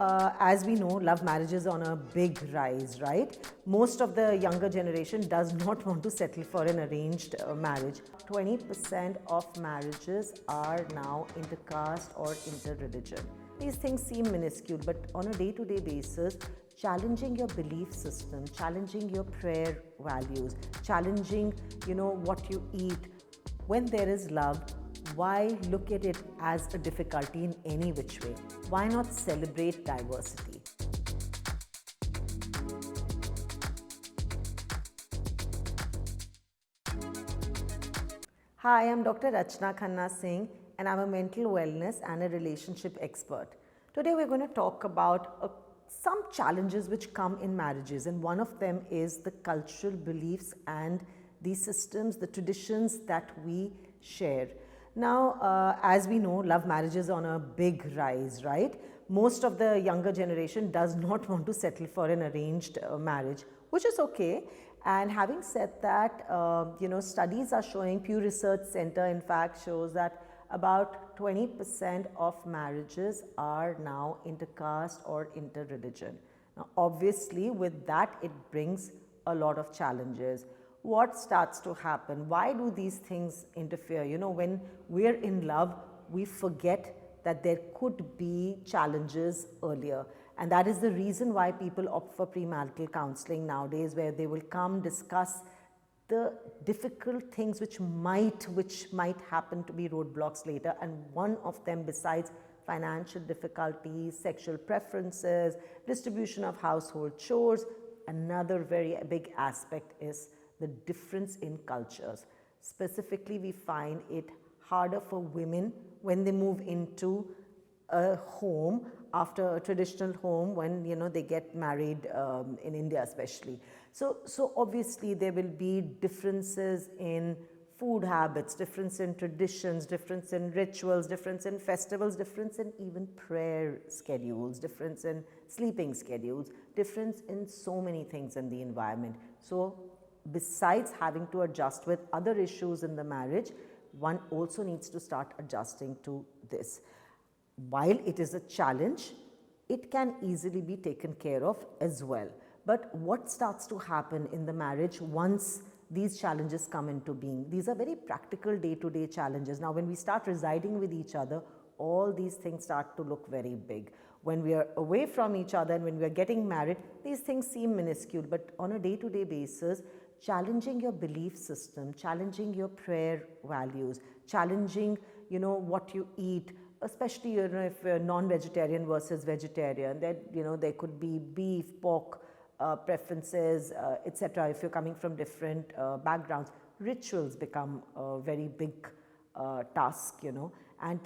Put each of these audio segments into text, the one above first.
As we know, love marriage is on a big rise, right? Most of the younger generation does not want to settle for an arranged marriage. 20% of marriages are now intercaste or interreligion. These things seem minuscule, but on a day-to-day basis, challenging your belief system, challenging your prayer values, challenging, what you eat. When there is love, why look at it as a difficulty in any which way? Why not celebrate diversity? Hi, I'm Dr. Rachna Khanna Singh, and I'm a mental wellness and a relationship expert. Today, we're going to talk about some challenges which come in marriages, and one of them is the cultural beliefs and the systems, the traditions that we share. Now, as we know, love marriage is on a big rise, right? Most of the younger generation does not want to settle for an arranged marriage, which is okay. And having said that, studies are showing, Pew Research Center in fact shows that about 20% of marriages are now intercaste or interreligion. Now, obviously, with that, it brings a lot of challenges. What starts to happen? Why do these things interfere? When we're in love, we forget that there could be challenges earlier. And that is the reason why people opt for premarital counseling nowadays, where they will come discuss the difficult things which might happen to be roadblocks later. And one of them, besides financial difficulties, sexual preferences, distribution of household chores, another very big aspect is the difference in cultures. Specifically, we find it harder for women when they move into a home after a traditional home, when they get married in India especially. So obviously there will be differences in food habits, difference in traditions, difference in rituals, difference in festivals, difference in even prayer schedules, difference in sleeping schedules, difference in so many things in the environment. So besides having to adjust with other issues in the marriage, one also needs to start adjusting to this. While it is a challenge, it can easily be taken care of as well. But what starts to happen in the marriage once these challenges come into being? These are very practical day-to-day challenges. Now, when we start residing with each other, all these things start to look very big. When we are away from each other and when we are getting married, these things seem minuscule, but on a day-to-day basis, challenging your belief system, challenging your prayer values, challenging, what you eat, especially, if you're non-vegetarian versus vegetarian, then, there could be beef, pork preferences, etc. If you're coming from different backgrounds, rituals become a very big task, and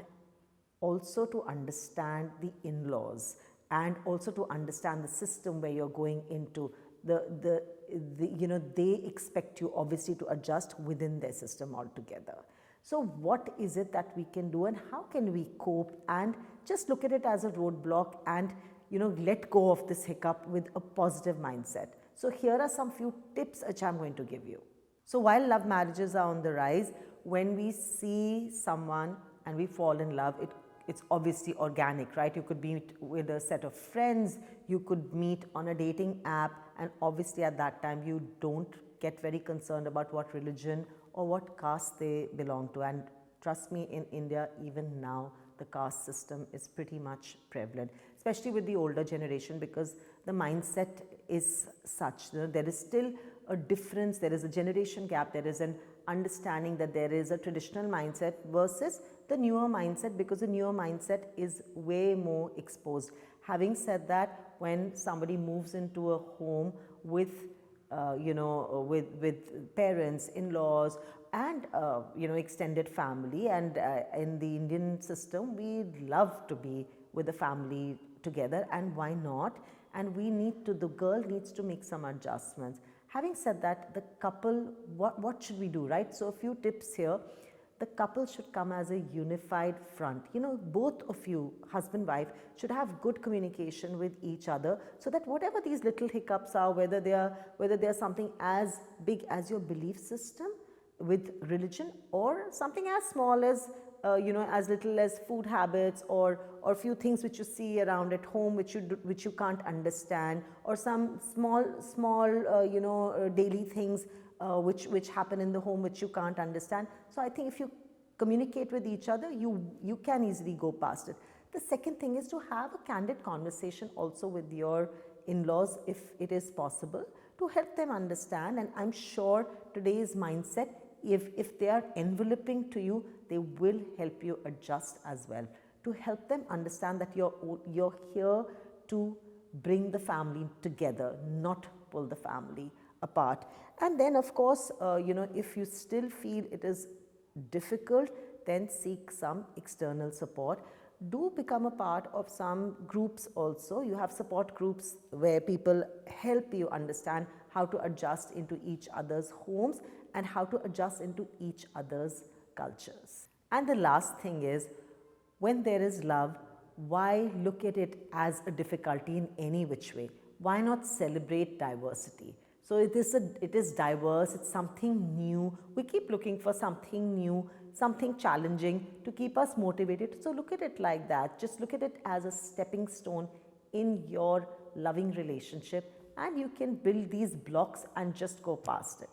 also to understand the in-laws, and also to understand the system where you're going into. They expect you obviously to adjust within their system altogether. So what is it that we can do, and how can we cope, and just look at it as a roadblock and let go of this hiccup with a positive mindset? So here are some few tips which I'm going to give you. So while love marriages are on the rise, when we see someone and we fall in love, it's obviously organic, right? You could meet with a set of friends, you could meet on a dating app, and obviously at that time you don't get very concerned about what religion or what caste they belong to. And trust me, in India, even now, the caste system is pretty much prevalent, especially with the older generation, because the mindset is such. There is still a difference, there is a generation gap, there is an understanding that there is a traditional mindset versus the newer mindset, because the newer mindset is way more exposed. Having said that, when somebody moves into a home with with parents, in-laws, and extended family, and in the Indian system, we love to be with the family together, and why not? And the girl needs to make some adjustments. Having said that, the couple, what should we do, right? So a few tips here. The couple should come as a unified front. Both of you, husband, wife, should have good communication with each other, so that whatever these little hiccups are, whether they are something as big as your belief system with religion, or something as small as as little as food habits or few things which you see around at home which you can't understand, or some small daily things which happen in the home which you can't understand. So I think if you communicate with each other, you can easily go past it. The second thing is to have a candid conversation also with your in-laws, if it is possible, to help them understand. And I'm sure today's mindset, if they are enveloping to you, they will help you adjust as well, to help them understand that you're here to bring the family together, not pull the family apart. And then of course, if you still feel it is difficult, then seek some external support. Do become a part of some groups also. You have support groups where people help you understand how to adjust into each other's homes and how to adjust into each other's cultures. And the last thing is, when there is love, why look at it as a difficulty in any which way? Why not celebrate diversity? So it is diverse, it's something new. We keep looking for something new, something challenging to keep us motivated. So look at it like that. Just look at it as a stepping stone in your loving relationship, and you can build these blocks and just go past it.